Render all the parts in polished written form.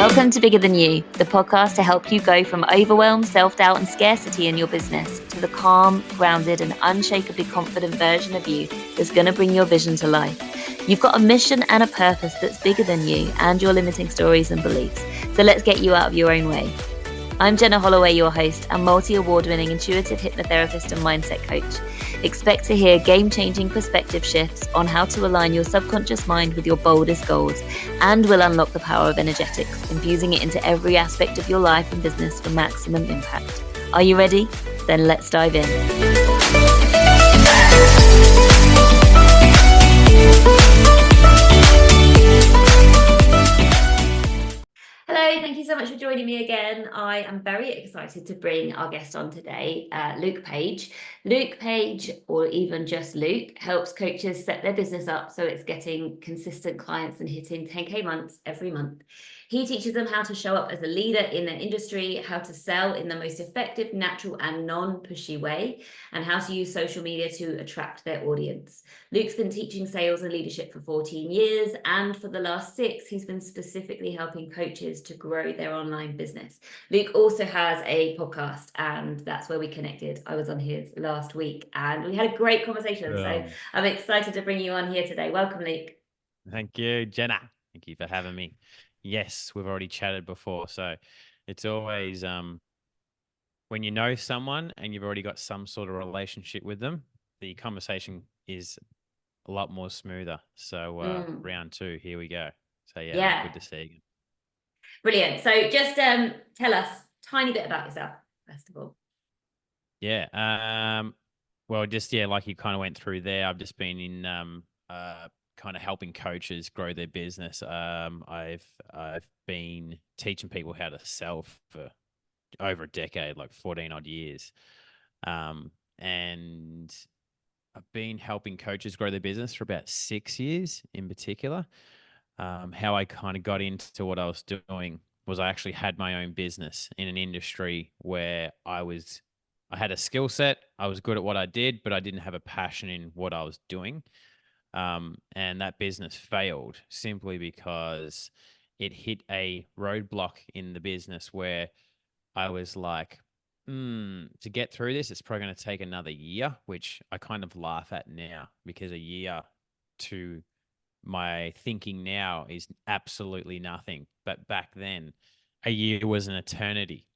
Welcome to Bigger Than You, the podcast to help you go from overwhelm, self-doubt and scarcity in your business to the calm, grounded and unshakably confident version of you that's going to bring your vision to life. You've got a mission and a purpose that's bigger than you and your limiting stories and beliefs. So let's get you out of your own way. I'm Jenna Holloway, your host and multi-award-winning intuitive hypnotherapist and mindset coach. Expect to hear game-changing perspective shifts on how to align your subconscious mind with your boldest goals, and will unlock the power of energetics, infusing it into every aspect of your life and business for maximum impact. Are you ready? Then let's dive in. Hello, thank you so much for joining me again. I am very excited to bring our guest on today, Luke Page. Luke Page, or even just Luke, helps coaches set their business up so it's getting consistent clients and hitting 10K months every month. He teaches them how to show up as a leader in their industry, how to sell in the most effective, natural and non-pushy way, and how to use social media to attract their audience. Luke's been teaching sales and leadership for 14 years, and for the last 6, he's been specifically helping coaches to grow their online business. Luke also has a podcast, and that's where we connected. I was on his last week, and we had a great conversation. So I'm excited to bring you on here today. Welcome, Luke. Thank you, Jenna. Thank you for having me. Yes, we've already chatted before, so it's always when you know someone and you've already got some sort of relationship with them, the conversation is a lot more smoother. So round 2, here we go. So yeah, good to see you. Brilliant. So just tell us a tiny bit about yourself, first of all. Yeah. Well, just like you kind of went through there. I've just been in kind of helping coaches grow their business. I've been teaching people how to sell for over a decade, like 14 odd years. And I've been helping coaches grow their business for about 6 years in particular. How I kind of got into what I was doing was I actually had my own business in an industry where I had a skill set. I was good at what I did, but I didn't have a passion in what I was doing. And that business failed simply because it hit a roadblock in the business where I was like, to get through this, it's probably going to take another year, which I kind of laugh at now because a year to my thinking now is absolutely nothing. But back then, a year was an eternity.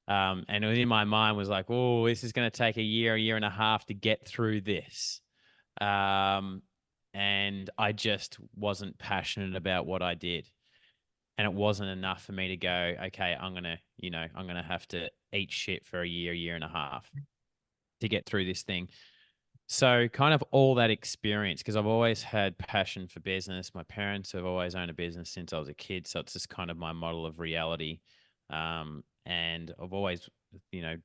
And in my mind was like, oh, this is going to take a year and a half to get through this. And I just wasn't passionate about what I did. And it wasn't enough for me to go, okay, I'm going to have to eat shit for a year and a half to get through this thing. So kind of all that experience, because I've always had passion for business. My parents have always owned a business since I was a kid. So it's just kind of my model of reality. And I've always,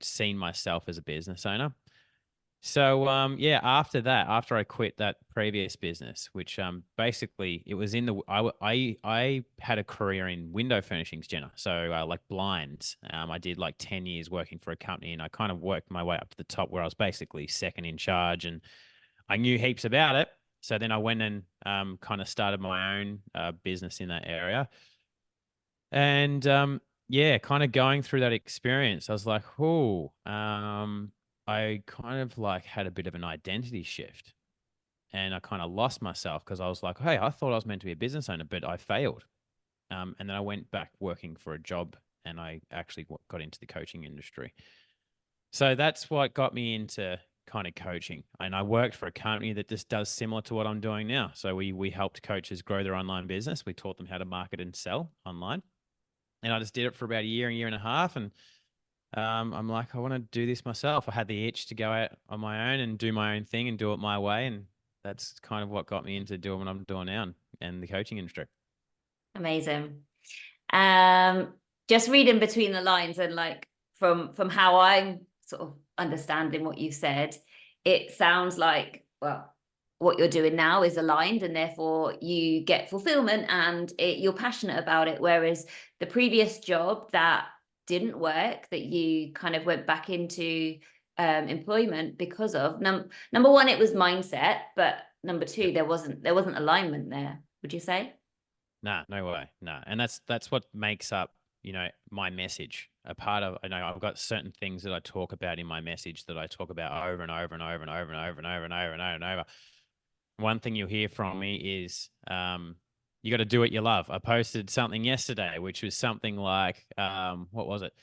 seen myself as a business owner. So, after that, after I quit that previous business, which basically it was I had a career in window furnishings, Jenna. So like blinds, I did like 10 years working for a company, and I kind of worked my way up to the top where I was basically second in charge, and I knew heaps about it. So then I went and kind of started my own business in that area. And kind of going through that experience, I was like, I kind of like had a bit of an identity shift, and I kind of lost myself because I was like, hey, I thought I was meant to be a business owner, but I failed. And then I went back working for a job, and I actually got into the coaching industry. So that's what got me into kind of coaching. And I worked for a company that just does similar to what I'm doing now. So we helped coaches grow their online business. We taught them how to market and sell online. And I just did it for about a year and a half. And I'm like, I want to do this myself. I had the itch to go out on my own and do my own thing and do it my way. And that's kind of what got me into doing what I'm doing now and the coaching industry. Amazing. Just reading between the lines and like from how I'm sort of understanding what you said, it sounds like, well, what you're doing now is aligned and therefore you get fulfillment and you're passionate about it. Whereas the previous job that didn't work, that you kind of went back into employment because of number one, it was mindset, but number two, there wasn't alignment there. Would you say? Nah, no way. Nah. And that's what makes up, my message. A part of, I know I've got certain things that I talk about in my message that I talk about over and over and over and over and over and over and over and over and over. One thing you'll hear from me is you got to do what you love. I posted something yesterday, which was something like, what was it?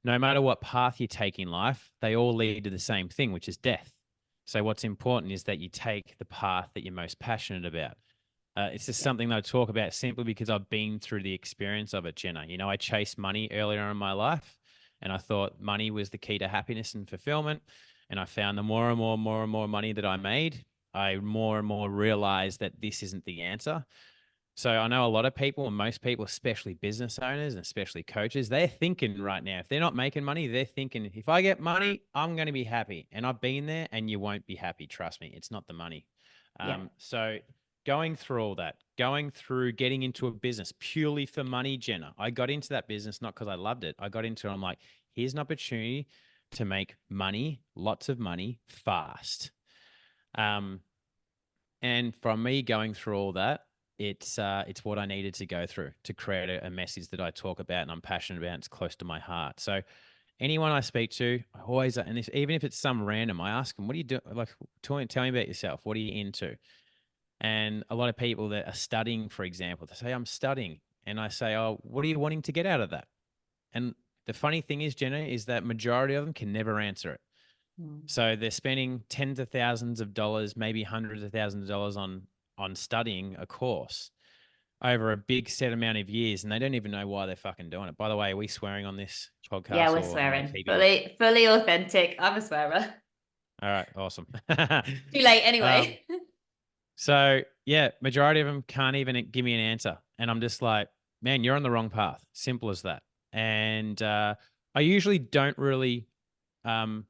No matter what path you take in life, they all lead to the same thing, which is death. So what's important is that you take the path that you're most passionate about. It's just Yeah. something that I talk about simply because I've been through the experience of it, Jenna. I chased money earlier in my life, and I thought money was the key to happiness and fulfillment. And I found the more and more money that I made, I more and more realized that this isn't the answer. So I know a lot of people, and most people, especially business owners and especially coaches, they're thinking right now, if they're not making money, they're thinking, if I get money, I'm going to be happy. And I've been there, and you won't be happy. Trust me, it's not the money. Yeah. So going through all that, going through getting into a business purely for money, Jenna, I got into that business not because I loved it. I got into it, I'm like, here's an opportunity to make money, lots of money, fast. And from me going through all that, it's what I needed to go through to create a message that I talk about and I'm passionate about. And it's close to my heart. So anyone I speak to, I always, and even if it's some random, I ask them, "What do you do? Like, tell me about yourself. What are you into?" And a lot of people that are studying, for example, they say, "I'm studying," and I say, "Oh, what are you wanting to get out of that?" And the funny thing is, Jenna, is that majority of them can never answer it. Mm. So they're spending tens of thousands of dollars, maybe hundreds of thousands of dollars on studying a course over a big set amount of years, and they don't even know why they're fucking doing it. By the way, are we swearing on this Yeah, podcast, we're or am I swearing. keeping? Fully authentic. I'm a swearer. All right, awesome. Too late um, anyway. so yeah, majority of them can't even give me an answer, and I'm just like, man, you're on the wrong path. Simple as that. And I usually don't really um,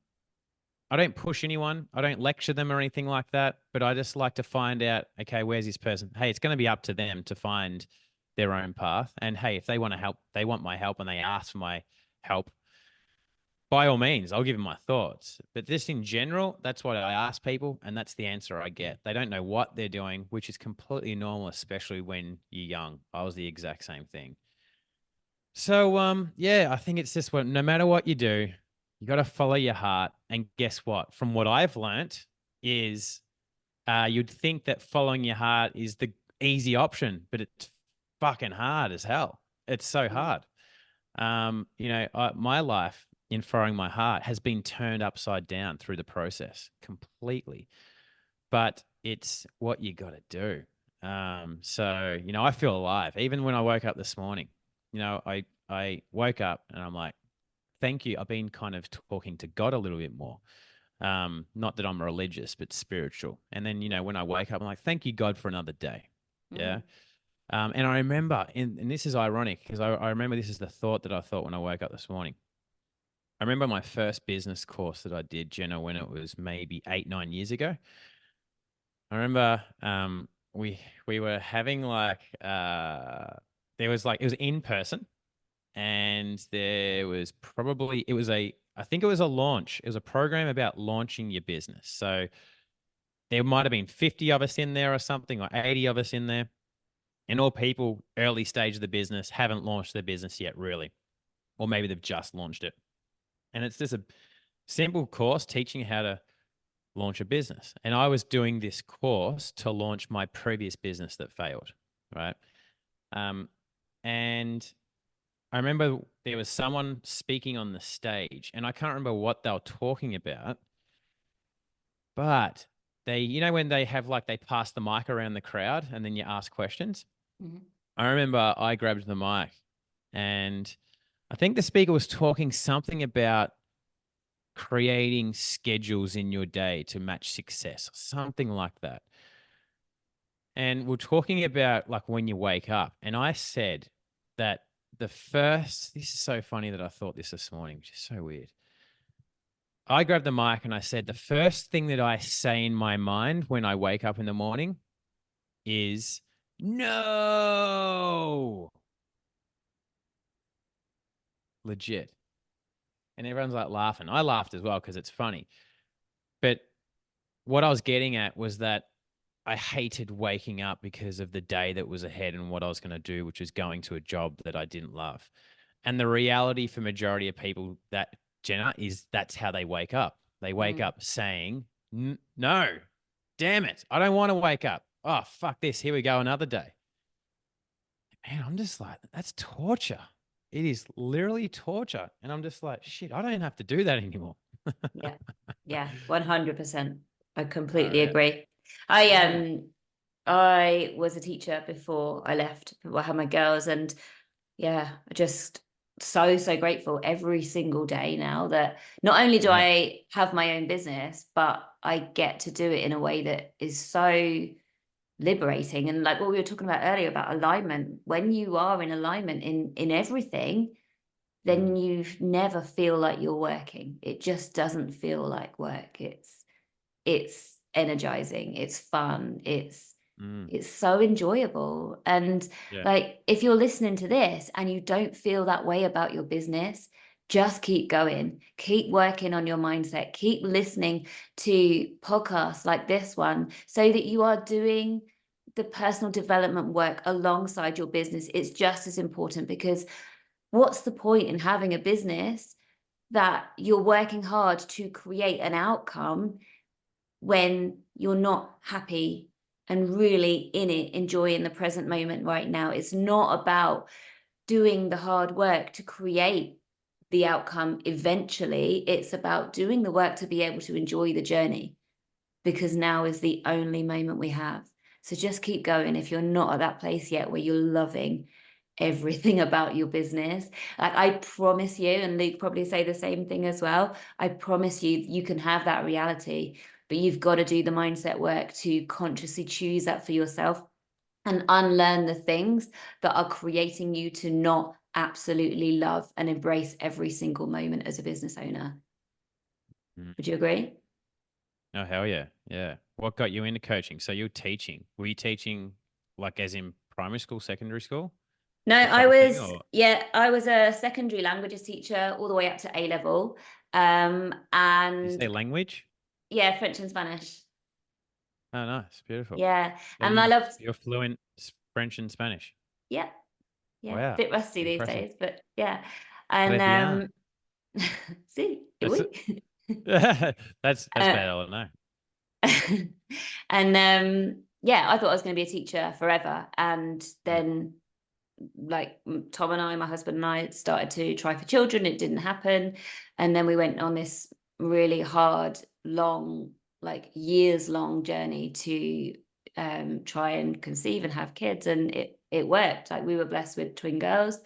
I don't push anyone. I don't lecture them or anything like that. But I just like to find out, okay, where's this person? Hey, it's going to be up to them to find their own path. And hey, if they want to help, they want my help and they ask for my help, by all means, I'll give them my thoughts. But just in general, that's what I ask people. And that's the answer I get. They don't know what they're doing, which is completely normal, especially when you're young. I was the exact same thing. So yeah, I think it's just no matter what you do, you got to follow your heart. And guess what? From what I've learnt is you'd think that following your heart is the easy option, but it's fucking hard as hell. It's so Mm. hard. My life in following my heart has been turned upside down through the process completely, but it's what you got to do. So I feel alive. Even when I woke up this morning, I woke up and I'm like, thank you. I've been kind of talking to God a little bit more. Not that I'm religious, but spiritual. And then, when I wake up, I'm like, thank you, God, for another day. Yeah. Mm. And I remember, and this is ironic because I remember this is the thought that I thought when I woke up this morning. I remember my first business course that I did, Jenna, when it was maybe 8-9 years ago. I remember we were having there was it was in person, and there was probably I think it was a launch. It was a program about launching your business. So there might have been 50 of us in there or something, or 80 of us in there. And all people early stage of the business haven't launched their business yet, really. Or maybe they've just launched it. And it's just a simple course teaching you how to launch a business. And I was doing this course to launch my previous business that failed, right? And I remember there was someone speaking on the stage, and I can't remember what they were talking about, but when they have they pass the mic around the crowd and then you ask questions. Mhm. I remember I grabbed the mic, and I think the speaker was talking something about creating schedules in your day to match success, something like that. And we're talking about when you wake up. And I said that this is so funny that I thought this morning, which is so weird. I grabbed the mic and I said, the first thing that I say in my mind when I wake up in the morning is no. Legit. And everyone's laughing. I laughed as well because it's funny. But what I was getting at was that I hated waking up because of the day that was ahead and what I was going to do, which was going to a job that I didn't love. And the reality for majority of people that, Jenna, is that's how they wake up. They wake up saying, no, damn it, I don't want to wake up. Oh, fuck this. Here we go, another day. Man, I'm just like, that's torture. It is literally torture. And I'm just like, shit, I don't have to do that anymore. Yeah. Yeah. 100%. I completely Yeah. agree. I was a teacher before I left, before I had my girls, and yeah, just so grateful every single day now that not only do Yeah. I have my own business, but I get to do it in a way that is so liberating. And like what we were talking about earlier about alignment, when you are in alignment in everything, then you never feel like you're working. It just doesn't feel like work. It's energizing, it's fun, it's so enjoyable. And Yeah. like if you're listening to this and you don't feel that way about your business, just keep going, keep working on your mindset, keep listening to podcasts like this one so that you are doing the personal development work alongside your business. It's just as important, because what's the point in having a business that you're working hard to create an outcome when you're not happy and really in it, enjoying the present moment right now? It's not about doing the hard work to create the outcome eventually. It's about doing the work to be able to enjoy the journey, because now is the only moment we have. So just keep going if you're not at that place yet where you're loving everything about your business. Like I promise you, and Luke probably say the same thing as well, I promise you, you can have that reality, but you've got to do the mindset work to consciously choose that for yourself and unlearn the things that are creating you to not absolutely love and embrace every single moment as a business owner. Would you agree? Oh, hell yeah. Yeah. What got you into coaching? So you're teaching. Were you teaching like as in primary school, secondary school? No, That type of thing? Or I was a secondary languages teacher all the way up to A level. did you And say language? yeah, French and Spanish. Oh, nice. Beautiful. Yeah. So And I loved, you're fluent French and Spanish. yeah, yeah, Wow. bit rusty these Impressive. days, but yeah. Très bien. And see, That's oui. that's Uh, better to know. and yeah, I thought I was going to be a teacher forever. And then like Tom and I, my husband and I, started to try for children. It didn't happen. And then we went on this really hard, long, like years long journey to try and conceive and have kids. And it worked. Like we were blessed with twin girls.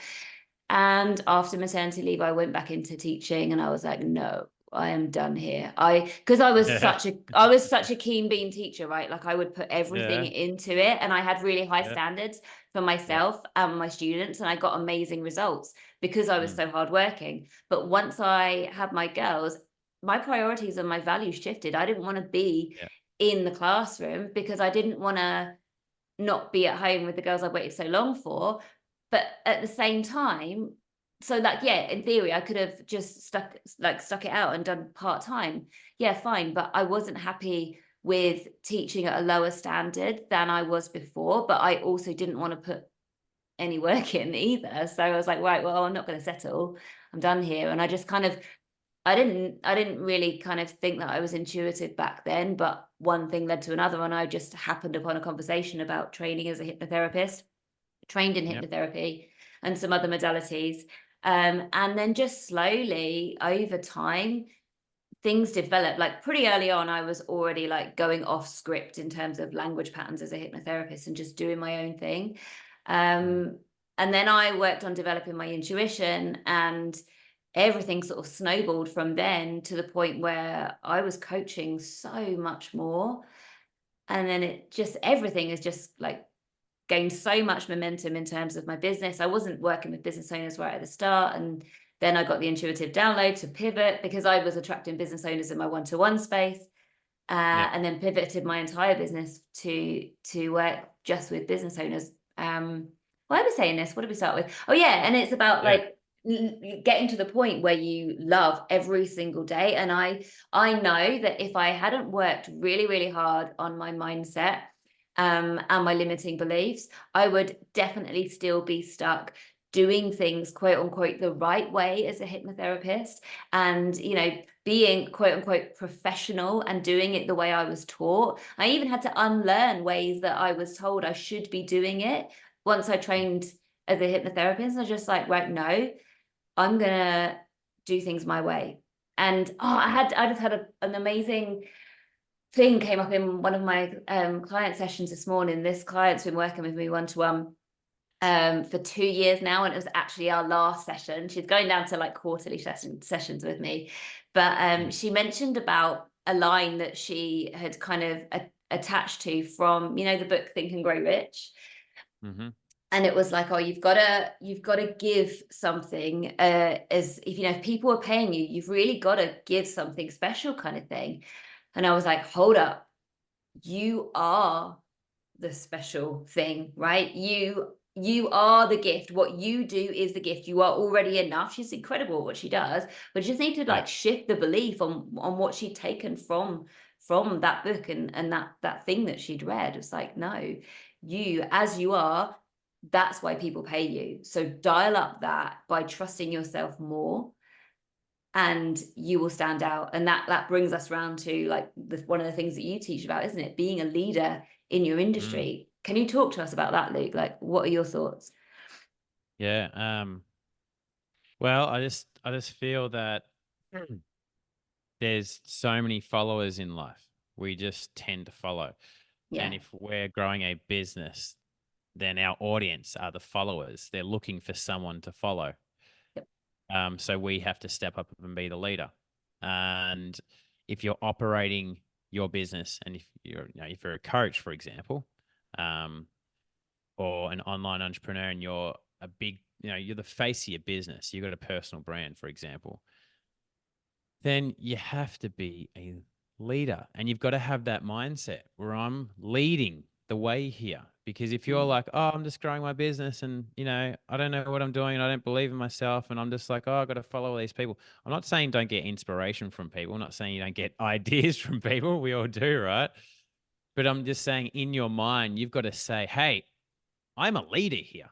And after maternity leave, I went back into teaching and I was like, no, I am done here. Because I was Yeah. such a keen bean teacher, right? Like I would put everything Yeah. into it, and I had really high Yeah. standards for Yeah. myself and my students, and I got amazing results because I was Mm. so hardworking. But once I had my girls, my priorities and my values shifted. I didn't want to be Yeah. in the classroom because I didn't want to not be at home with the girls I waited so long for. But at the same time, so like, yeah, in theory, I could have just stuck it out and done part-time. Yeah, fine. But I wasn't happy with teaching at a lower standard than I was before. But I also didn't want to put any work in either. So I was like, right, well, I'm not going to settle. I'm done here. And I just kind of I didn't really kind of think that I was intuitive back then, but one thing led to another, and I just happened upon a conversation about training as a hypnotherapist, trained in Yeah. hypnotherapy and some other modalities. And then just slowly over time, things developed. Like pretty early on, I was already like going off script in terms of language patterns as a hypnotherapist and just doing my own thing. And then I worked on developing my intuition, and everything sort of snowballed from then to the point where I was coaching so much more. And then everything is just like gained so much momentum in terms of my business. I wasn't working with business owners right at the start. And then I got the intuitive download to pivot because I was attracting business owners in my one-to-one space. Yeah. And then pivoted my entire business to work just with business owners. Why are we saying this? What did we start with? Oh yeah, and it's about Yeah. like getting to the point where you love every single day. And I know that if I hadn't worked really, really hard on my mindset, and my limiting beliefs, I would definitely still be stuck doing things quote unquote the right way as a hypnotherapist, and being quote unquote professional and doing it the way I was taught. I even had to unlearn ways that I was told I should be doing it once I trained as a hypnotherapist. I was just like, right, no, I'm gonna do things my way. And I just had an amazing thing came up in one of my client sessions this morning. This client's been working with me one-to-one for 2 years now, and it was actually our last session. She's going down to like quarterly sessions with me, but she mentioned about a line that she had kind of attached to from the book Think and Grow Rich. Mm-hmm. And it was like, oh, you've got to give something, as if people are paying you, you've really got to give something special, kind of thing. And I was like, hold up, you are the special thing, right? You are the gift. What you do is the gift. You are already enough. She's incredible at what she does, but you just need to like shift the belief on what she'd taken from that book and that thing that she'd read. It's like, no, you as you are, that's why people pay you. So dial up that by trusting yourself more, and you will stand out. And that brings us around to like one of the things that you teach about, isn't it? Being a leader in your industry. Can you talk to us about that, Luke? Like, what are your thoughts? Yeah. Well, I just feel that there's so many followers in life. We just tend to follow. Yeah. And if we're growing a business, then our audience are the followers. They're looking for someone to follow. Yep. So we have to step up and be the leader. And if you're operating your business, and if you're a coach, for example, or an online entrepreneur, and you're a big, you're the face of your business, you've got a personal brand, for example, then you have to be a leader, and you've got to have that mindset where I'm leading the way here. Because if you're like, oh, I'm just growing my business and, I don't know what I'm doing and I don't believe in myself, and I'm just like, oh, I've got to follow all these people. I'm not saying don't get inspiration from people. I'm not saying you don't get ideas from people. We all do, right? But I'm just saying in your mind, you've got to say, hey, I'm a leader here.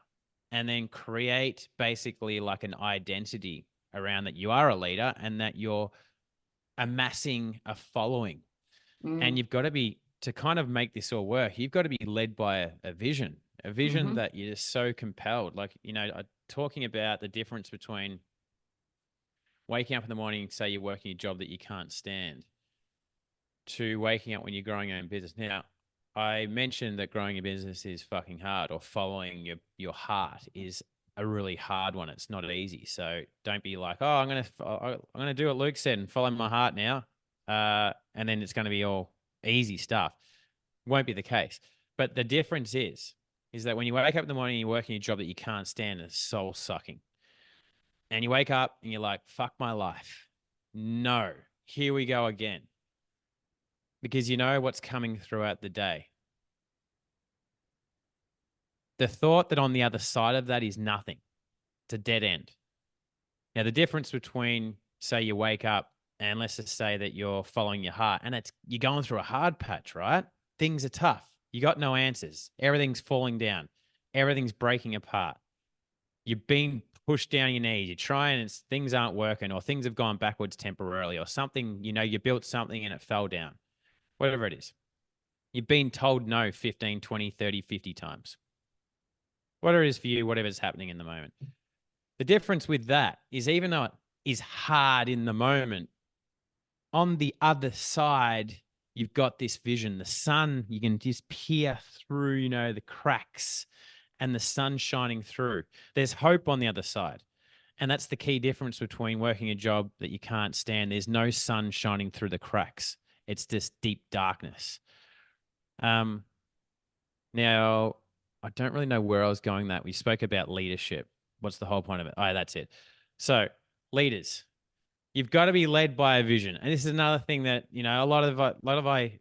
And then create basically like an identity around that you are a leader and that you're amassing a following. And you've got to be, to kind of make this all work, you've got to be led by a vision that you're just so compelled. Like, talking about the difference between waking up in the morning, say you're working a job that you can't stand, to waking up when you're growing your own business. Now, I mentioned that growing a business is fucking hard, or following your heart is a really hard one. It's not easy. So don't be like, oh, I'm gonna do what Luke said and follow my heart now, and then it's gonna be all easy stuff. Won't be the case. But the difference is that when you wake up in the morning and you're working a job that you can't stand and it's soul sucking, and you wake up and you're like, fuck my life. No, here we go again. Because you know what's coming throughout the day. The thought that on the other side of that is nothing. It's a dead end. Now, the difference between, say, you wake up and let's just say that you're following your heart and you're going through a hard patch, right? Things are tough. You got no answers. Everything's falling down. Everything's breaking apart. You've been pushed down your knees. You're trying and things aren't working, or things have gone backwards temporarily, or something, you built something and it fell down. Whatever it is. You've been told no 15, 20, 30, 50 times. Whatever it is for you, whatever's happening in the moment. The difference with that is, even though it is hard in the moment, on the other side, you've got this vision. The sun, you can just peer through, the cracks, and the sun shining through. There's hope on the other side. And that's the key difference between working a job that you can't stand. There's no sun shining through the cracks. It's just deep darkness. Now, I don't really know where I was going that. We spoke about leadership. What's the whole point of it? Oh, that's it. So, leaders, you've got to be led by a vision. And this is another thing that, a lot of I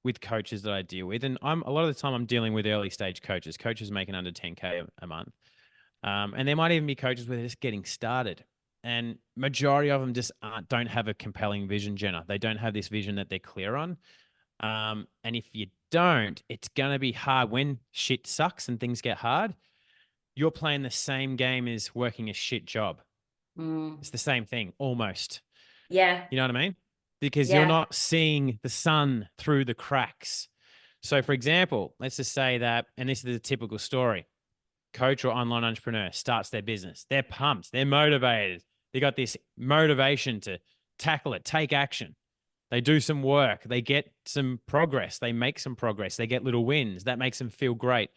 with coaches that I deal with, and a lot of the time I'm dealing with early stage coaches making under 10K a month. And there might even be coaches where they're just getting started. And majority of them just don't have a compelling vision, Jenna. They don't have this vision that they're clear on. And if you don't, it's going to be hard when shit sucks and things get hard. You're playing the same game as working a shit job. Mm. It's the same thing almost. Yeah. You know what I mean? Because you're Yeah. not seeing the sun through the cracks. So, for example, let's just say that, and this is a typical story, coach or online entrepreneur starts their business. They're pumped. They're motivated. They got this motivation to tackle it, take action. They do some work. They get some progress. They make some progress. They get little wins. That makes them feel great.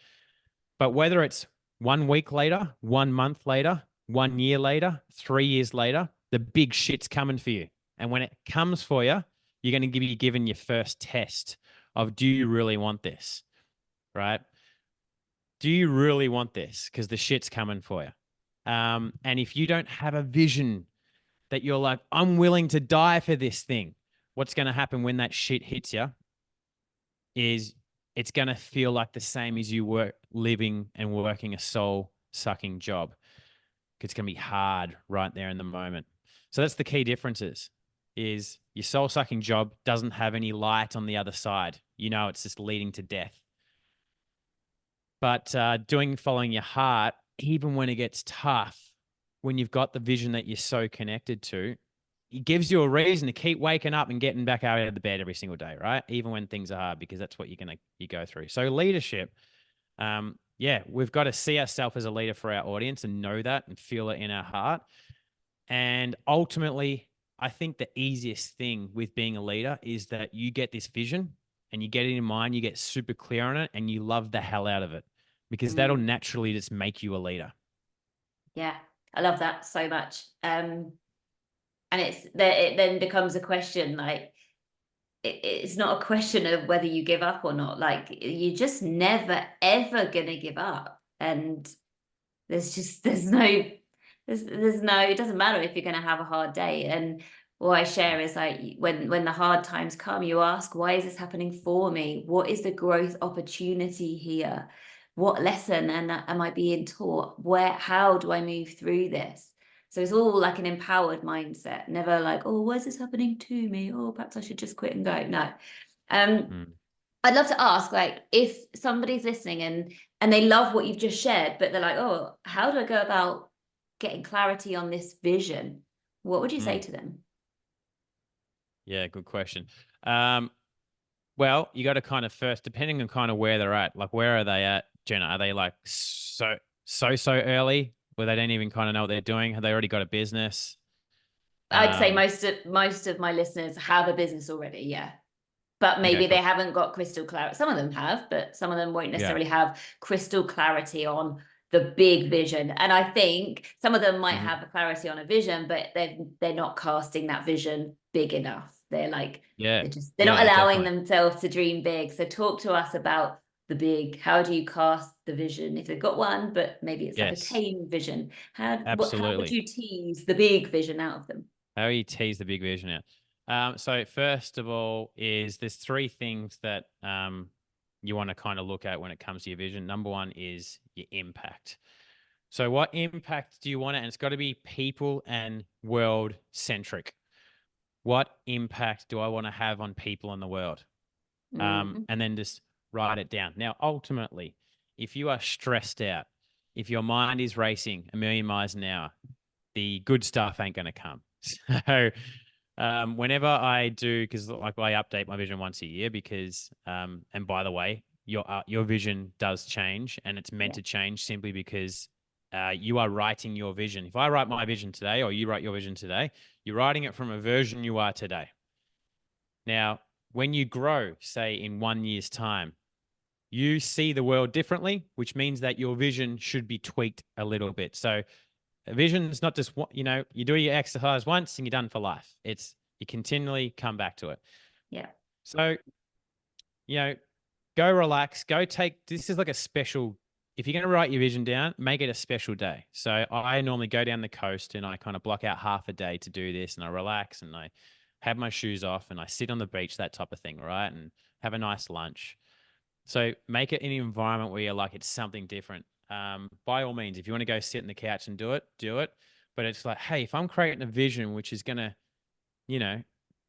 But whether it's 1 week later, 1 month later, 1 year later, 3 years later, the big shit's coming for you. And when it comes for you, you're going to be given your first test of, do you really want this? Right? Do you really want this? Because the shit's coming for you. And if you don't have a vision that you're like, I'm willing to die for this thing, what's going to happen when that shit hits you is it's going to feel like the same as you were living and working a soul sucking job. It's going to be hard right there in the moment. So that's the key differences, is your soul sucking job doesn't have any light on the other side. You know, it's just leading to death. But following your heart, even when it gets tough, when you've got the vision that you're so connected to, it gives you a reason to keep waking up and getting back out of the bed every single day, right? Even when things are hard, because that's what you go through. So leadership, we've got to see ourselves as a leader for our audience and know that and feel it in our heart. And ultimately, I think the easiest thing with being a leader is that you get this vision and you get it in mind, you get super clear on it, and you love the hell out of it, because that'll naturally just make you a leader. Yeah, I love that so much. And it then becomes a question, like, it's not a question of whether you give up or not. Like, you're just never ever gonna give up, and there's no, it doesn't matter if you're gonna have a hard day. And what I share is, like, when the hard times come, you ask, why is this happening for me? What is the growth opportunity here? What lesson am I being taught? How do I move through this? So it's all like an empowered mindset, never like, oh, why is this happening to me? Oh, perhaps I should just quit and go. No. I'd love to ask, like, if somebody's listening and they love what you've just shared, but they're like, oh, how do I go about getting clarity on this vision? What would you say to them? Yeah, good question. Well, you got to kind of first, depending on kind of where they're at, like, where are they at, Jenna? Are they like so early where they don't even kind of know what they're doing? Have they already got a business? I'd say most of my listeners have a business already, yeah. But maybe they haven't got crystal clarity. Some of them have, but some of them won't necessarily have crystal clarity on the big vision. And I think some of them might have clarity on a vision, but they're not casting that vision big enough. They're like, they're not allowing themselves to dream big. So talk to us about the big. How do you cast the vision if they've got one, but maybe it's like a tame vision? How would you tease the big vision out of them? How do you tease the big vision out? So first of all, there's 3 things that you want to kind of look at when it comes to your vision. Number 1 is your impact. So what impact do you want? And it's got to be people and world centric. What impact do I want to have on people in the world? And then just write it down. Now, ultimately, if you are stressed out, if your mind is racing a million miles an hour, the good stuff ain't going to come. So whenever I do, because like I update my vision once a year, because and by the way, your vision does change, and it's meant to change simply because you are writing your vision. If I write my vision today, or you write your vision today, you're writing it from a version you are today. Now, when you grow, say in 1 year's time, you see the world differently, which means that your vision should be tweaked a little bit. So a vision is not just, you do your exercise once and you're done for life. It's, you continually come back to it. Yeah. So, go relax, this is like a special, if you're going to write your vision down, make it a special day. So I normally go down the coast and I kind of block out half a day to do this, and I relax and I have my shoes off and I sit on the beach, that type of thing, right? And have a nice lunch. So make it an environment where you're like, it's something different. By all means, if you want to go sit on the couch and do it. But it's like, hey, if I'm creating a vision which is going to,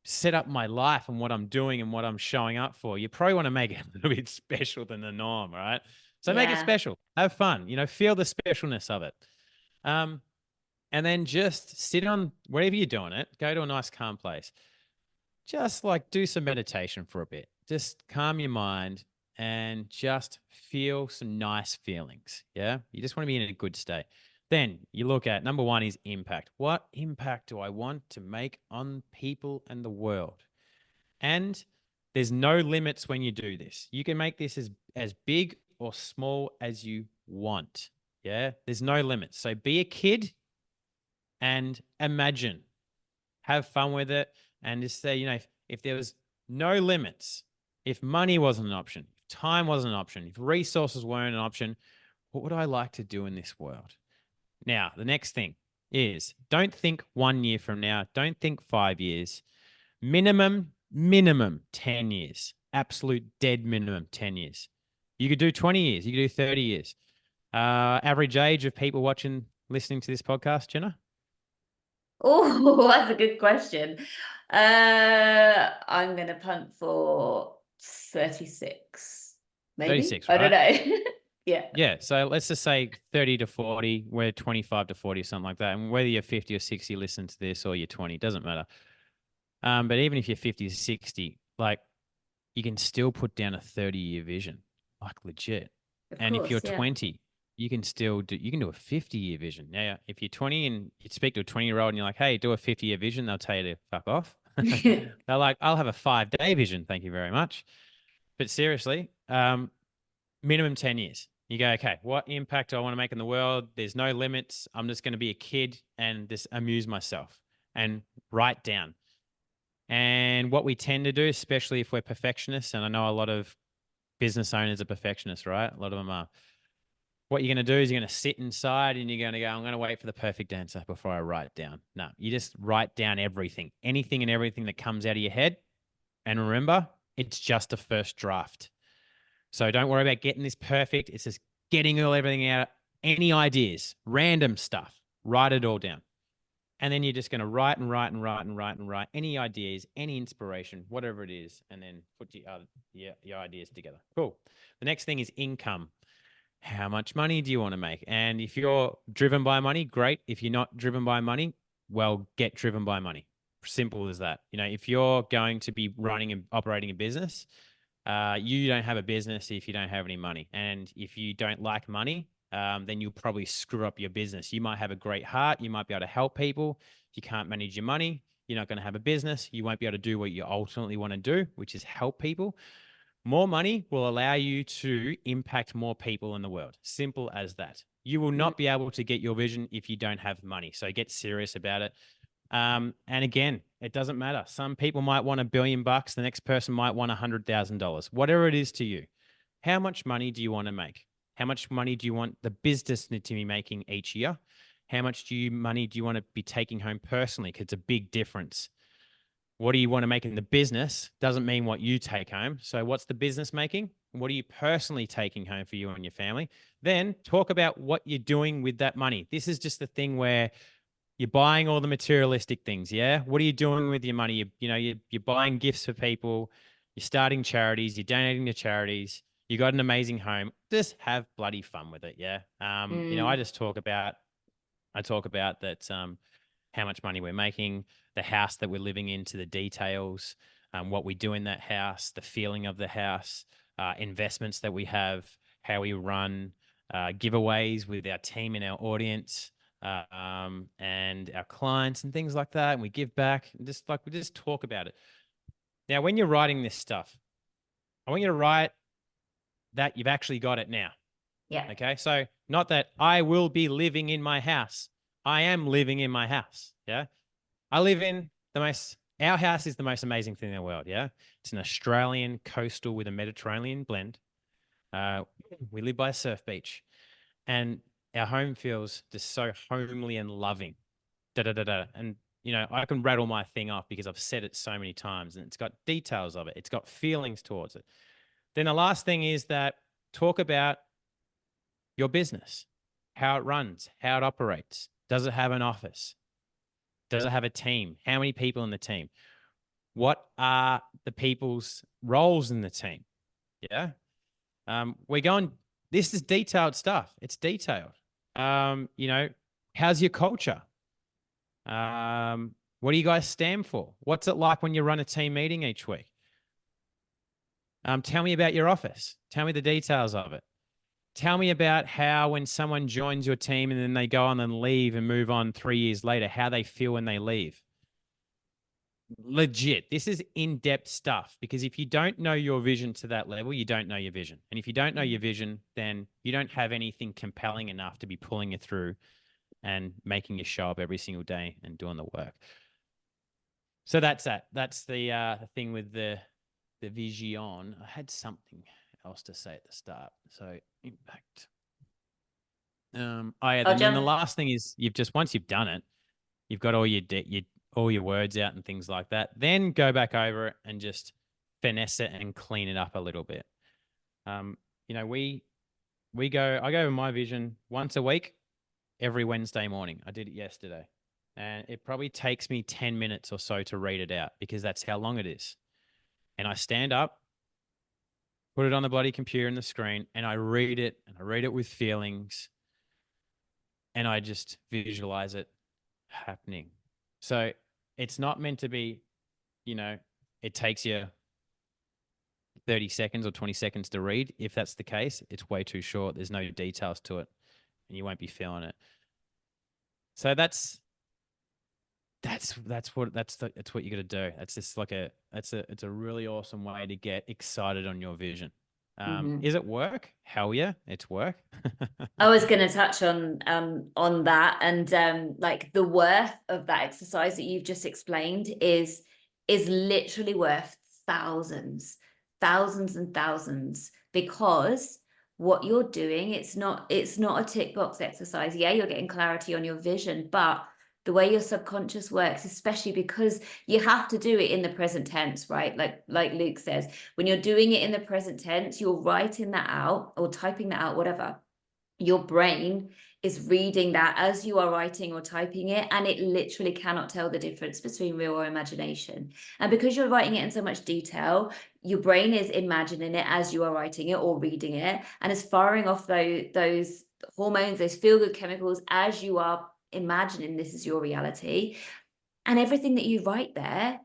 set up my life and what I'm doing and what I'm showing up for, you probably want to make it a little bit special than the norm, right? So make it Yeah. special, have fun, feel the specialness of it. And then just sit on wherever you're doing it, go to a nice calm place. Just like do some meditation for a bit. Just calm your mind and just feel some nice feelings. Yeah. You just want to be in a good state. Then you look at number one is impact. What impact do I want to make on people and the world? And there's no limits when you do this. You can make this as big or small as you want. Yeah. There's no limits. So be a kid and imagine, have fun with it, and just say, if there was no limits, if money wasn't an option, if time wasn't an option, if resources weren't an option, what would I like to do in this world? Now, the next thing is don't think 1 year from now, don't think 5 years, minimum 10 years, absolute dead minimum 10 years. You could do 20 years, you could do 30 years. Average age of people listening to this podcast, Jenna? Oh, that's a good question. I'm gonna punt for 36, maybe. 36, I don't right? know. Yeah. Yeah. So let's just say 30 to 40, we're 25 to 40, something like that. And whether you're 50 or 60, listen to this, or you're 20, doesn't matter. But even if you're 50 to 60, like you can still put down a 30-year vision, like legit. Of And if you're course, yeah. 20, you can do a 50-year vision. Now, if you're 20 and you speak to a 20-year-old and you're like, hey, do a 50-year vision, they'll tell you to fuck off. They're like, I'll have a 5-day vision. Thank you very much. But seriously, minimum 10 years. You go, okay, what impact do I want to make in the world? There's no limits. I'm just going to be a kid and just amuse myself and write down. And what we tend to do, especially if we're perfectionists, and I know a lot of business owners are perfectionists, right? A lot of them are. What you're going to do is you're going to sit inside and you're going to go, I'm going to wait for the perfect answer before I write it down. No, you just write down everything, anything and everything that comes out of your head. And remember, it's just a first draft. So don't worry about getting this perfect. It's just getting everything out. Any ideas, random stuff, write it all down. And then you're just going to write and write and write and write and write any ideas, any inspiration, whatever it is, and then put your ideas together. Cool. The next thing is income. How much money do you want to make? And if you're driven by money, great. If you're not driven by money, well, get driven by money. Simple as that. If you're going to be running and operating a business, you don't have a business if you don't have any money. And if you don't like money, then you'll probably screw up your business. You might have a great heart. You might be able to help people. If you can't manage your money, you're not going to have a business. You won't be able to do what you ultimately want to do, which is help people. More money will allow you to impact more people in the world. Simple as that. You will not be able to get your vision if you don't have money. So get serious about it. And again, it doesn't matter. Some people might want $1 billion. The next person might want $100,000. Whatever it is to you. How much money do you want to make? How much money do you want the business to be making each year? How much money do you want to be taking home personally? Because it's a big difference. What do you want to make in the business doesn't mean what you take home. So what's the business making? What are you personally taking home for you and your family? Then talk about what you're doing with that money. This is just the thing where you're buying all the materialistic things. Yeah. What are you doing with your money? You're buying gifts for people. You're starting charities. You're donating to charities. You got an amazing home. Just have bloody fun with it. Yeah. I talk about that, how much money we're making, the house that we're living in, to the details, what we do in that house, the feeling of the house, investments that we have, how we run, giveaways with our team and our audience, and our clients and things like that. And we give back, and we just talk about it. Now, when you're writing this stuff, I want you to write that you've actually got it now. Yeah. Okay. So not that I will be living in my house. I am living in my house. Yeah. Our house is the most amazing thing in the world. Yeah. It's an Australian coastal with a Mediterranean blend. We live by a surf beach, and our home feels just so homely and loving. And, I can rattle my thing off because I've said it so many times, and it's got details of it. It's got feelings towards it. Then the last thing is that talk about your business, how it runs, how it operates. Does it have an office? Does it have a team? How many people in the team? what are the people's roles in the team? Yeah. We're going, this is detailed stuff. It's detailed. You know, how's your culture? What do you guys stand for? What's it like when you run a team meeting each week? Tell me about your office. Tell me the details of it. Tell me about how when someone joins your team and then they go on and leave and move on 3 years later, how they feel when they leave. Legit, this is in-depth stuff, because if you don't know your vision to that level, you don't know your vision. And if you don't know your vision, then you don't have anything compelling enough to be pulling you through and making you show up every single day and doing the work. So that's that. That's the thing with the vision. I had something else to say at the start. So impact. Oh yeah, I'll then the jump. last thing is once you've done it, you've got all your words out and things like that. Then go back over it and just finesse it and clean it up a little bit. You know, I go over my vision once a week, every Wednesday morning. I did it yesterday. And it probably takes me 10 minutes or so to read it out, because that's how long it is. And I stand up, put it on the bloody computer and the screen, and I read it, and I read it with feelings, and I just visualize it happening. So it's not meant to be, you know, it takes you 30 seconds or 20 seconds to read. If that's the case, it's way too short. There's no details to it and you won't be feeling it. So that's what you got to do. That's just like it's a really awesome way to get excited on your vision. Mhm. Is it work? Hell yeah, it's work. I was going to touch on that, and like the worth of that exercise that you've just explained is literally worth thousands, thousands and thousands, because what you're doing, it's not a tick box exercise. Yeah, you're getting clarity on your vision, but the way your subconscious works, especially because you have to do it in the present tense, right? Like Luke says, when you're doing it in the present tense, you're writing that out or typing that out, whatever. Your brain is reading that as you are writing or typing it, and it literally cannot tell the difference between real or imagination. And because you're writing it in so much detail, your brain is imagining it as you are writing it or reading it, and is firing off those hormones, those feel-good chemicals, as you are imagining this is your reality. And everything that you write there,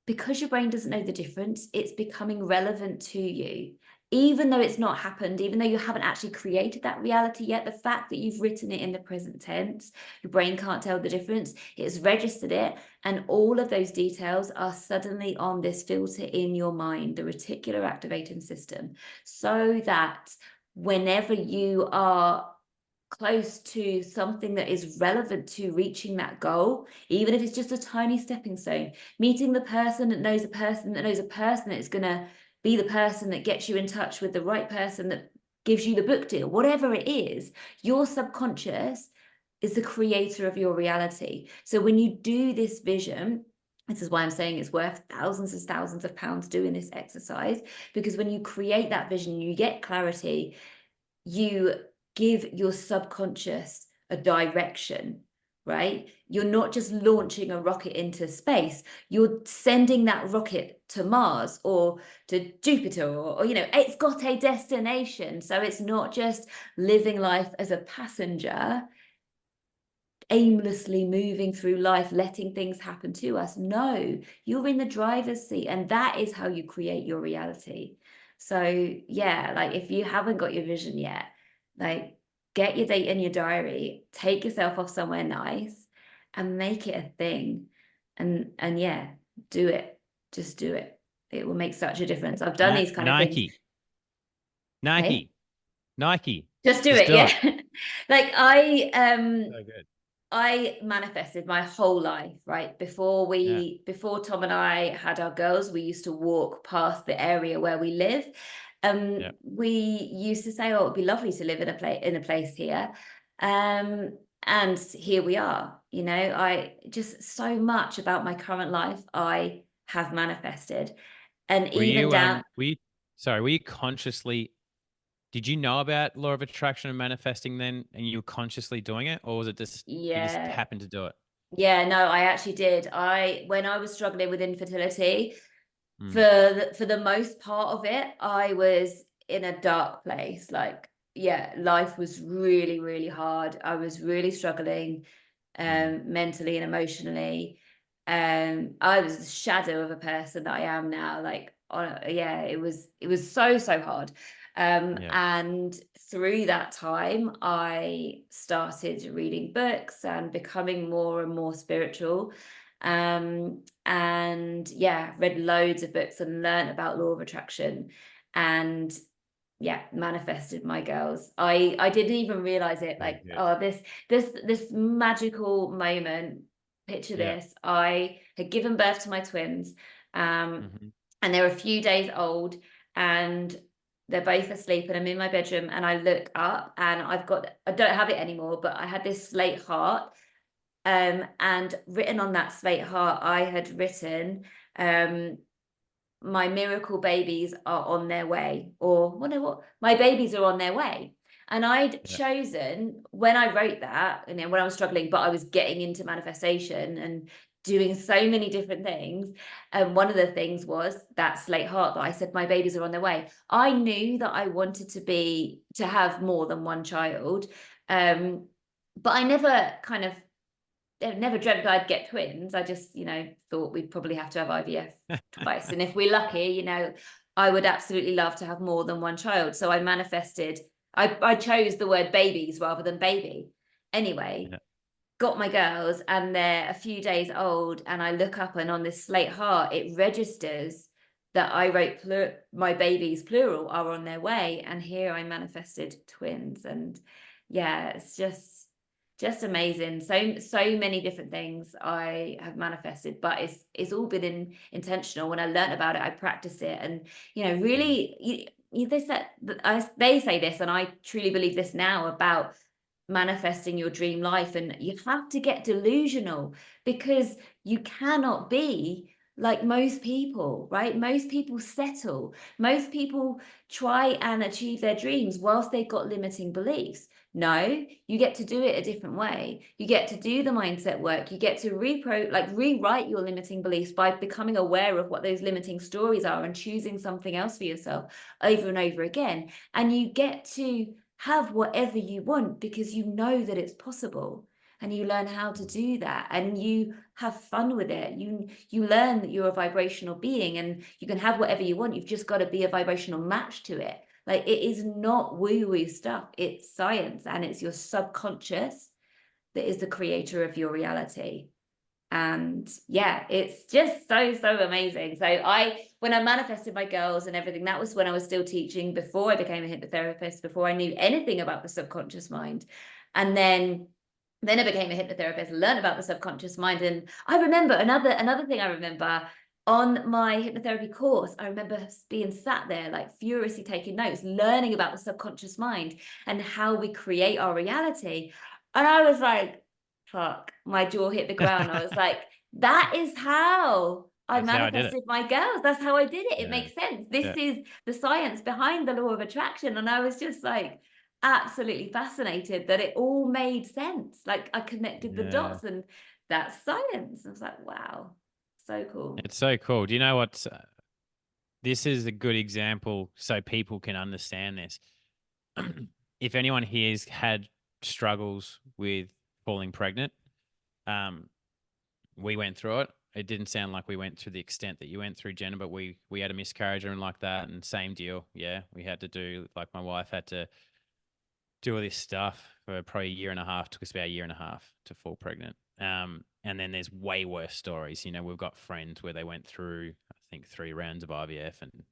because your brain doesn't know the difference, it's becoming relevant to you. Even though it's not happened, even though you haven't actually created that reality yet, the fact that you've written it in the present tense, your brain can't tell the difference. It's registered it, and all of those details are suddenly on this filter in your mind, the reticular activating system, so that whenever you are close to something that is relevant to reaching that goal, even if it's just a tiny stepping stone, meeting the person that knows a person that knows a person that is going to be the person that gets you in touch with the right person that gives you the book deal, whatever it is, your subconscious is the creator of your reality. So when you do this vision, this is why I'm saying it's worth thousands of pounds doing this exercise, because when you create that vision, you get clarity, you give your subconscious a direction, right? You're not just launching a rocket into space, you're sending that rocket to Mars or to Jupiter, or you know, it's got a destination. So it's not just living life as a passenger, aimlessly moving through life, letting things happen to us. No, you're in the driver's seat, and that is how you create your reality. So yeah, like if you haven't got your vision yet, like get your date in your diary, take yourself off somewhere nice and make it a thing. And yeah, do it. Just do it. It will make such a difference. I've done these kind of things. Nike, Hey, Nike, just do just it. do Yeah. it. Like So good. I manifested my whole life, right? Yeah. Before Tom and I had our girls, we used to walk past the area where we live. Yeah. We used to say, "Oh, it'd be lovely to live in a place here." And here we are. You know, I just so much about my current life I have manifested. And Were even you down, were you consciously, did you know about law of attraction and manifesting then and you were consciously doing it, or was it just you just yeah, happened to do it? Yeah, no, I actually did. When I was struggling with infertility, Mm, for the most part of it, I was in a dark place. Like, yeah, life was really, really hard. I was really struggling, mm, mentally and emotionally. I was the shadow of a person that I am now. Like, yeah, it was so, so hard. yeah. And through that time, I started reading books and becoming more and more spiritual. And yeah, read loads of books and learned about law of attraction, and yeah, manifested my girls. I didn't even realize it. Very Like, good. oh, this magical moment. Picture Yeah. this. I had given birth to my twins, Hmm. and they're a few days old, and they're both asleep, and I'm in my bedroom, and I look up, and I don't have it anymore, but I had this slate heart, and written on that slate heart, I had written, um, my miracle babies are on their way, or well, no, what, my babies are on their way. And I'd Yeah. chosen, when I wrote that, when I was struggling, but I was getting into manifestation and doing so many different things. And one of the things was that slate heart that I said, my babies are on their way. I knew that I wanted to have more than one child. Um, but I never kind of never dreamt I'd get twins. I just, thought we'd probably have to have IVF twice. And if we're lucky, I would absolutely love to have more than one child. So I manifested, I chose the word babies rather than baby. Anyway, Yeah. got my girls, and they're a few days old. And I look up, and on this slate heart, it registers that I wrote my babies, plural, are on their way. And here I manifested twins. And yeah, it's just amazing. So many different things I have manifested, but it's all been intentional. When I learned about it, I practiced it, and Mm, really, they say this, and I truly believe this now about manifesting your dream life. And you have to get delusional, because you cannot be like most people, right? Most people settle. Most people try and achieve their dreams whilst they've got limiting beliefs. No, you get to do it a different way. You get to do the mindset work. You get to rewrite your limiting beliefs by becoming aware of what those limiting stories are and choosing something else for yourself over and over again. And you get to have whatever you want, because you know that it's possible, and you learn how to mm, do that, and you have fun with it. You learn that you're a vibrational being, and you can have whatever you want. You've just got to be a vibrational match to it. Like, it is not woo-woo stuff. It's science, and it's your subconscious that is the creator of your reality. And yeah, it's just so amazing. So when I manifested my girls and everything, that was when I was still teaching, before I became a hypnotherapist, before I knew anything about the subconscious mind. And then I became a hypnotherapist, learned about the subconscious mind. And I remember another thing I remember, on my hypnotherapy course, I remember being sat there like furiously taking notes, learning about the subconscious mind and how we create our reality. And I was like, fuck, my jaw hit the ground. I was like, that is how I That's how I did it. manifested my girls. That's how I did it. It Yeah. makes sense. This Yeah. is the science behind the law of attraction. And I was just like, absolutely fascinated that it all made sense. Like, I connected the Yeah. dots, and that's science. I was like, wow, so cool. It's so cool. Do you know what? This is a good example so people can understand this. If anyone here's had struggles with falling pregnant, um, we went through it. It didn't sound like we went through the extent that you went through, Jenna, but we had a miscarriage and like that, and same deal. Yeah, we had to do, like, my wife had to do all this stuff for probably a year and a half. Took us about a year and a half to fall pregnant. And then there's way worse stories. We've got friends where they went through, I think, 3 rounds of IVF, and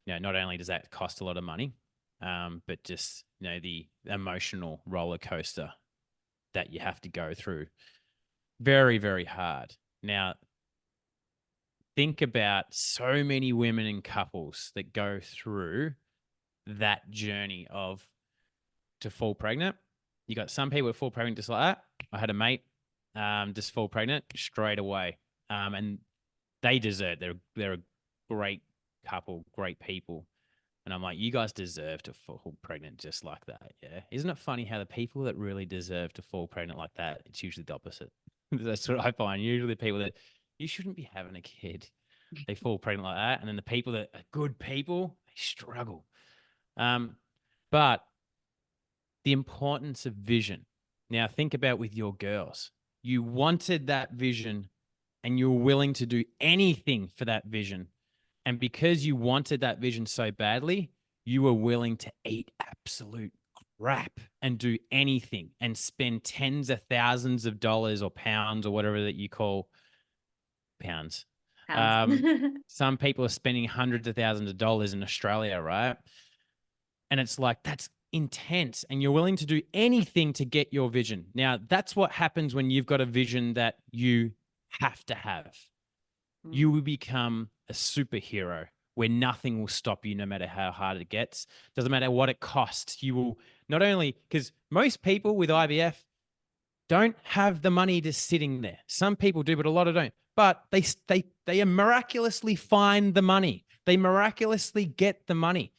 not only does that cost a lot of money, but just the emotional roller coaster that you have to go through. Very, very hard. Now, think about so many women and couples that go through that journey of to fall pregnant. You got some people that fall pregnant just like that. I had a mate just fall pregnant straight away. And they deserve, they're a great couple, great people. And I'm like, you guys deserve to fall pregnant just like that. Yeah. Isn't it funny how the people that really deserve to fall pregnant like that, it's usually the opposite? That's what I find. Usually people that you shouldn't be having a kid, they fall pregnant like that. And then the people that are good people, they struggle. But the importance of vision. Now think about with your girls. You wanted that vision and you were willing to do anything for that vision. And because you wanted that vision so badly, you were willing to eat absolute crap and do anything and spend tens of thousands of dollars or pounds or whatever that you call pounds. Some people are spending hundreds of thousands of dollars in Australia, right? And it's like, that's intense. And you're willing to do anything to get your vision. Now, that's what happens when you've got a vision that you have to have. You will become a superhero where nothing will stop you, no matter how hard it gets. Doesn't matter what it costs. You will not only, because most people with IVF don't have the money just sitting there. Some people do, but a lot of don't. But they miraculously find the money. They miraculously get the money.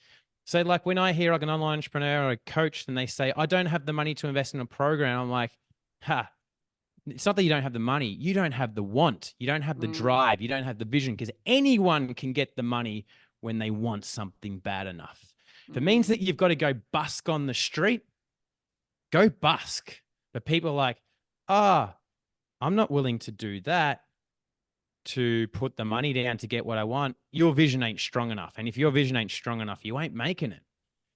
So like when I hear like an online entrepreneur or a coach and they say, I don't have the money to invest in a program, I'm like, it's not that you don't have the money. You don't have the want. You don't have the drive. You don't have the vision, because anyone can get the money when they want something bad enough. If it means that you've got to go busk on the street, go busk. But people are like, I'm not willing to do that to put the money down to get what I want. Your vision ain't strong enough. And if your vision ain't strong enough, you ain't making it.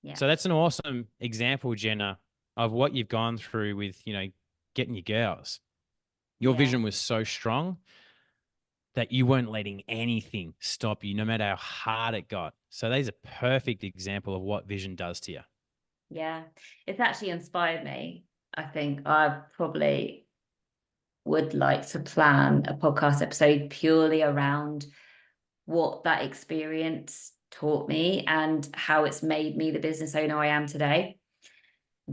Yeah. So that's an awesome example, Jenna, of what you've gone through with, getting your girls. Your vision was so strong that you weren't letting anything stop you, no matter how hard it got. So that is a perfect example of what vision does to you. Yeah, it's actually inspired me. I think I probably would like to plan a podcast episode purely around what that experience taught me and how it's made me the business owner I am today.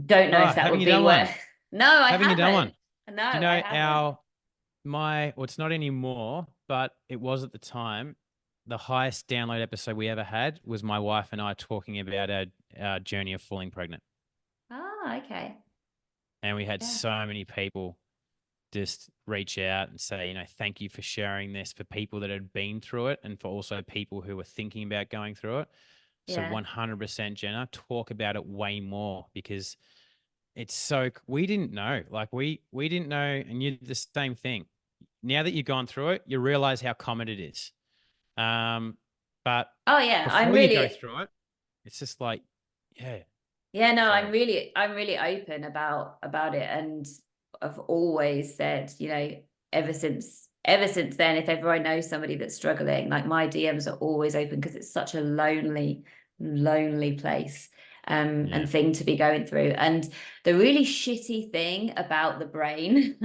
Don't know if that would be what. No, I haven't. You done one? No, Do you know I haven't. well, it's not anymore, but it was at the time. The highest download episode we ever had was my wife and I talking about our journey of falling pregnant. Oh, okay. And we had so many people just reach out and say, thank you for sharing this, for people that had been through it and for also people who were thinking about going through it. So 100%, Jenna, talk about it way more, because it's we didn't know, we didn't know. And you the same thing. Now that you've gone through it, you realize how common it is. But before you go through it, it's just like, no, I'm really open about it. And I've always said, ever since then, if ever I know somebody that's struggling, like my DMs are always open, because it's such a lonely place and thing to be going through. And the really shitty thing about the brain,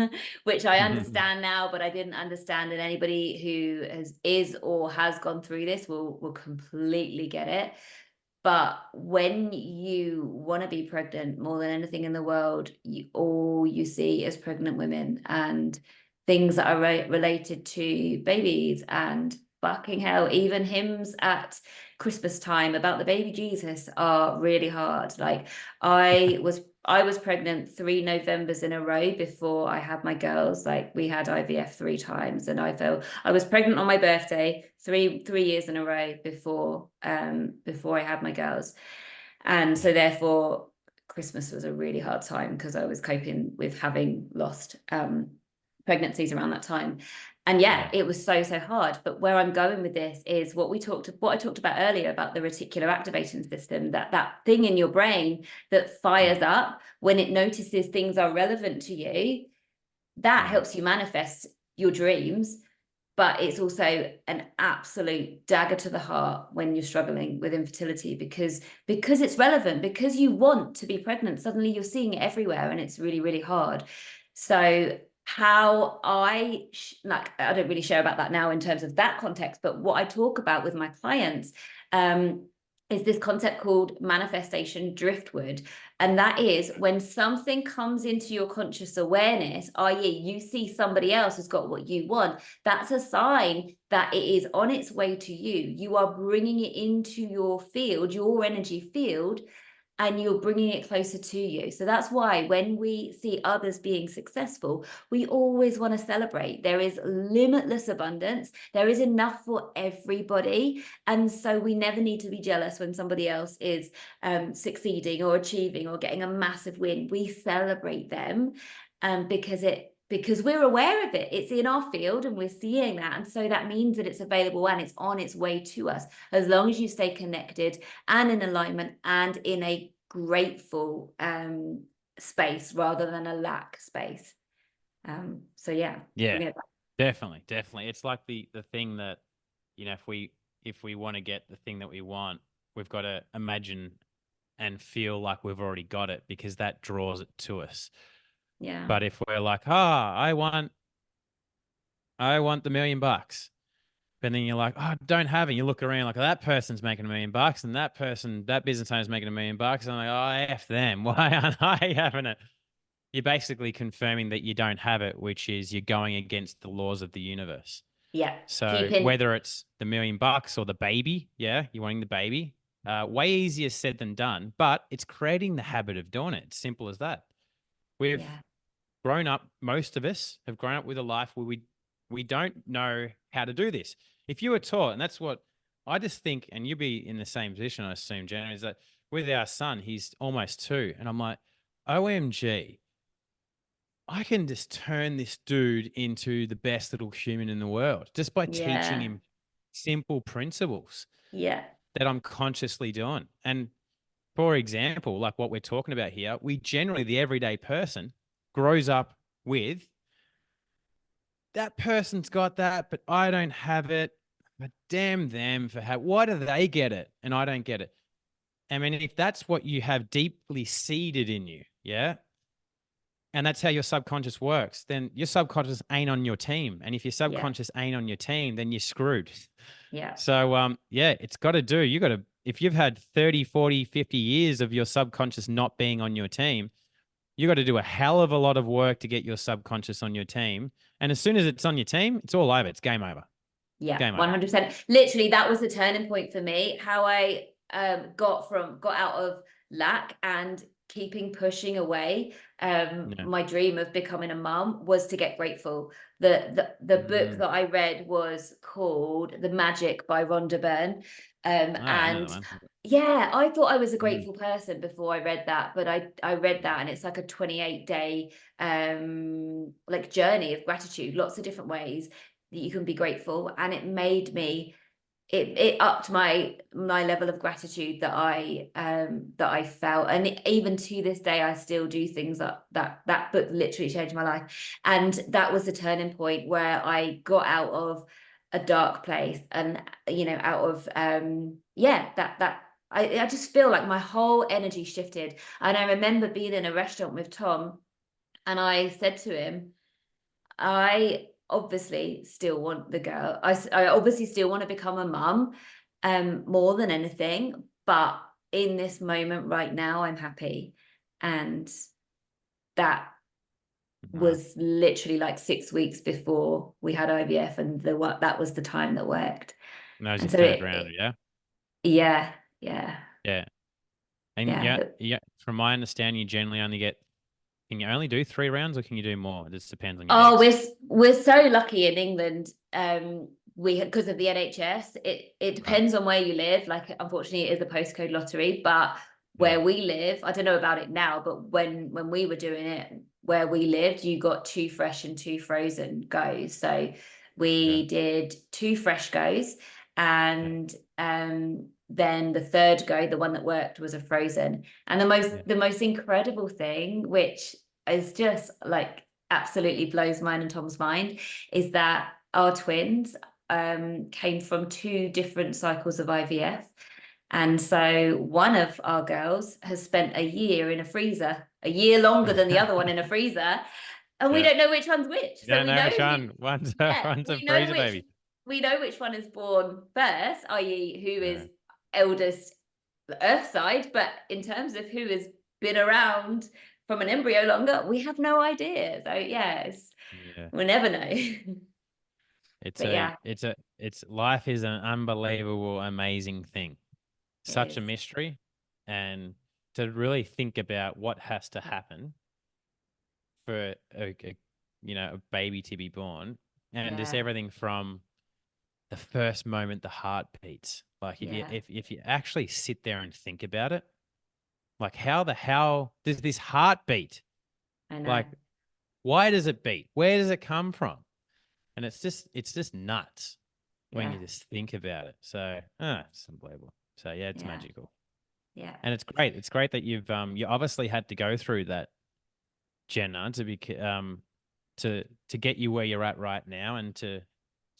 which I understand now, but I didn't understand, and anybody who is or has gone through this will completely get it. But when you want to be pregnant more than anything in the world, all you see is pregnant women and things that are related to babies. And fucking hell, even hymns at Christmas time about the baby Jesus are really hard. Like I was pregnant 3 Novembers in a row before I had my girls. Like we had IVF 3 times, and I was pregnant on my birthday 3 years in a row before I had my girls. And so therefore Christmas was a really hard time, because I was coping with having lost pregnancies around that time. And it was so hard. But where I'm going with this is what I talked about earlier about the reticular activating system, that thing in your brain that fires up when it notices things are relevant to you, that helps you manifest your dreams. But it's also an absolute dagger to the heart when you're struggling with infertility, because it's relevant, because you want to be pregnant. Suddenly you're seeing it everywhere, and it's really, really hard. So how I don't really share about that now in terms of that context, but what I talk about with my clients is this concept called manifestation driftwood. And that is when something comes into your conscious awareness, i.e. you see somebody else has got what you want, that's a sign that it is on its way to you. You are bringing it into your field, your energy field, and you're bringing it closer to you. So that's why when we see others being successful, we always want to celebrate. There is limitless abundance. There is enough for everybody. And so we never need to be jealous when somebody else is succeeding or achieving or getting a massive win. We celebrate them because we're aware of it. It's in our field and we're seeing that. And so that means that it's available and it's on its way to us, as long as you stay connected and in alignment and in a grateful space rather than a lack space. So yeah. Yeah, definitely. It's like the thing that, if we want to get the thing that we want, we've got to imagine and feel like we've already got it, because that draws it to us. Yeah. But if we're like, I want the $1 million, but then you're like, I don't have it. You look around like, that person's making $1 million, and that business owner's making $1 million. And I'm like, F them. Why aren't I having it? You're basically confirming that you don't have it, which is you're going against the laws of the universe. Yeah. So whether it's the $1 million or the baby, you're wanting the baby, way easier said than done, but it's creating the habit of doing it. It's simple as that. We've grown up, most of us have grown up with a life where we don't know how to do this. If you were taught, and that's what I just think, and you'll be in the same position, I assume, Jenna, is that with our son, he's almost 2, and I'm like, OMG, I can just turn this dude into the best little human in the world just by teaching him simple principles that I'm consciously doing. And for example, like what we're talking about here, the everyday person grows up with, that person's got that, but I don't have it. But damn them for why do they get it and I don't get it? I mean, if that's what you have deeply seeded in you, and that's how your subconscious works, then your subconscious ain't on your team. And if your subconscious ain't on your team, then you're screwed. Yeah. So, it's got to do. If you've had 30, 40, 50 years of your subconscious not being on your team, you got to do a hell of a lot of work to get your subconscious on your team. And as soon as it's on your team, it's all over. It's game over. Yeah, 100%. Literally, that was the turning point for me. How I got out of lack and keeping pushing away my dream of becoming a mum was to get grateful. The book that I read was called The Magic by Rhonda Byrne. And yeah, I thought I was a grateful person before I read that, but I read that, and it's like a 28-day like journey of gratitude, lots of different ways that you can be grateful. And it made me, it upped my level of gratitude that I felt. And even to this day, I still do things that book literally changed my life. And that was the turning point where I got out of a dark place and, out of, I just feel like my whole energy shifted. And I remember being in a restaurant with Tom, and I said to him, I obviously still want the girl. I obviously still want to become a mum, more than anything. But in this moment right now, I'm happy. And that was literally like 6 weeks before we had IVF, and that was the time that worked. And that was your third round, yeah? Yeah. Yeah. And from my understanding, you generally only get, can you only do 3 rounds or can you do more? It just depends on your eggs. We're so lucky in England. Because of the NHS, it depends on where you live. Like, unfortunately, it is a postcode lottery, but where we live, I don't know about it now, but when we were doing it, where we lived, you got 2 fresh and 2 frozen goes. So we did 2 fresh goes, and then the third go, the one that worked, was a frozen. And the most incredible thing, which is just like absolutely blows mine and Tom's mind, is that our twins came from 2 different cycles of IVF. And so one of our girls has spent a year in a freezer, a year longer than the other one in a freezer. And we don't know which one's which. So we know which one. One's a freezer baby. We know which one is born first, i.e. who is eldest Earth side. But in terms of who has been around from an embryo longer, we have no idea. So we'll never know. It's life is an unbelievable, amazing thing. Such a mystery. And to really think about what has to happen for a baby to be born, and just Yeah. everything from the first moment the heart beats. Like Yeah. if you actually sit there and think about it, like how does this heart beat? I know. Like, why does it beat? Where does it come from? And it's just nuts when Yeah. you just think about it. So it's unbelievable. So yeah, it's Yeah. magical. Yeah. And it's great. It's great that you've you obviously had to go through that, Jenna, to be to get you where you're at right now, and to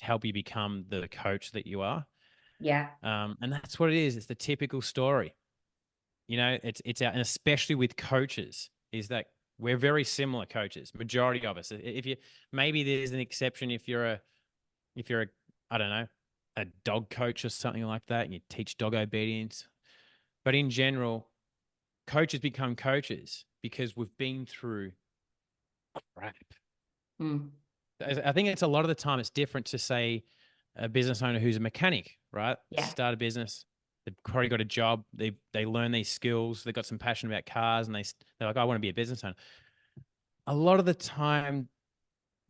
help you become the coach that you are. Yeah. And that's what it is. It's the typical story. It's out, and especially with coaches, is that we're very similar coaches. Majority of us. If you maybe there's an exception if you're a I don't know, a dog coach or something like that, and you teach dog obedience. But in general, coaches become coaches because we've been through crap. Mm. I think it's a lot of the time it's different to, say, a business owner who's a mechanic, right? Yeah. Start a business. They've already got a job. They learn these skills. They've got some passion about cars, and they're like, I want to be a business owner. A lot of the time,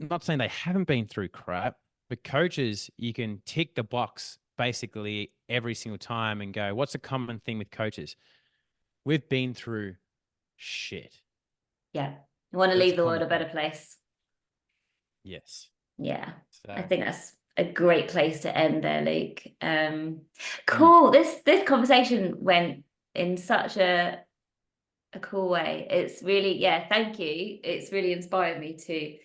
I'm not saying they haven't been through crap, but coaches, you can tick the box basically every single time and go, what's a common thing with coaches? We've been through shit. Yeah. You want to That's leave the world a common. better place. Yes. Yeah. So, I think that's a great place to end there, Luke. Mm. Cool. This conversation went in such a cool way. It's really, thank you. It's really inspired me to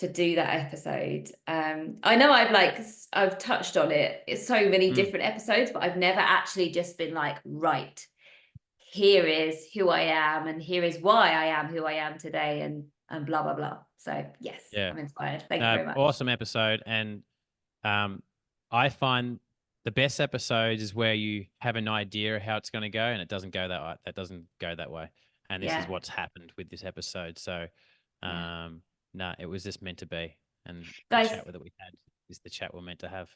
do that episode. I know I've touched on it. It's so many different episodes, but I've never actually just been like, right, here is who I am, and here is why I am who I am today, and blah blah blah. So yes, yeah. I'm inspired. Thank you very much. Awesome episode. And I find the best episodes is where you have an idea of how it's going to go, and it doesn't go that doesn't go that way. And this is what's happened with this episode. So it was just meant to be. And Guys, the chat that we had is the chat we're meant to have.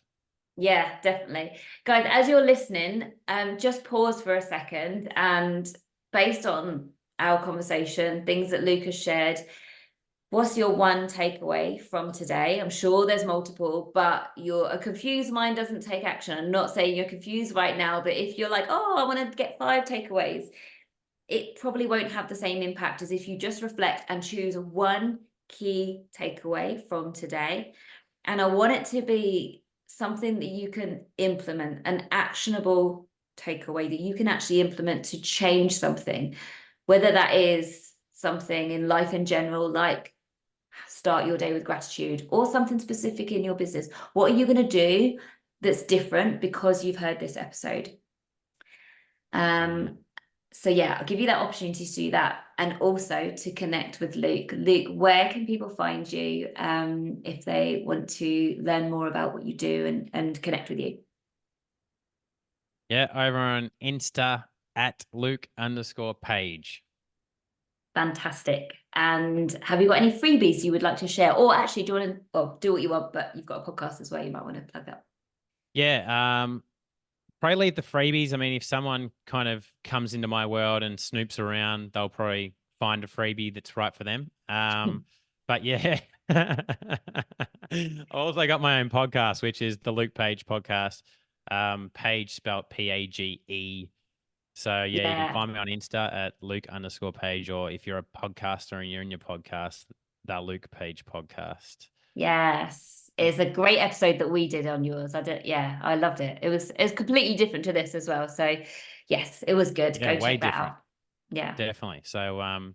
Yeah, definitely. Guys, as you're listening, just pause for a second, and based on our conversation, things that Luke has shared, what's your one takeaway from today? I'm sure there's multiple, but a confused mind doesn't take action. I'm not saying you're confused right now, but if you're like, oh, I want to get 5 takeaways, it probably won't have the same impact as if you just reflect and choose one key takeaway from today. And I want it to be something that you can implement, an actionable takeaway that you can actually implement to change something, whether that is something in life in general, like start your day with gratitude, or something specific in your business. What are you going to do that's different because you've heard this episode? So I'll give you that opportunity to do that, and also to connect with Luke. Luke, where can people find you if they want to learn more about what you do and connect with you? Yeah, over on Insta at Luke_Page. Fantastic. And have you got any freebies you would like to share? Or actually, do you want to do what you want, but you've got a podcast as well, you might want to plug that. Yeah, probably leave the freebies. I mean, if someone kind of comes into my world and snoops around, they'll probably find a freebie that's right for them. But yeah, I also got my own podcast, which is the Luke Page Podcast. Page spelled Page. So you can find me on Insta at Luke_Page, or if you're a podcaster and you're in your podcast, the Luke Page Podcast. Yes, it's a great episode that we did on yours. I loved it. It was completely different to this as well. So yes, it was good. Yeah, Go check that out. Yeah, definitely. So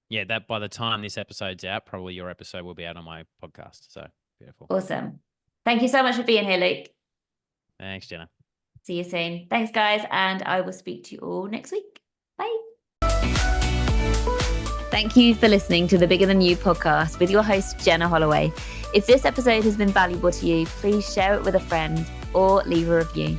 that by the time this episode's out, probably your episode will be out on my podcast. So beautiful. Awesome. Thank you so much for being here, Luke. Thanks, Jenna. See you soon. Thanks, guys. And I will speak to you all next week. Bye. Thank you for listening to the Bigger Than You podcast with your host, Jenna Holloway. If this episode has been valuable to you, please share it with a friend or leave a review.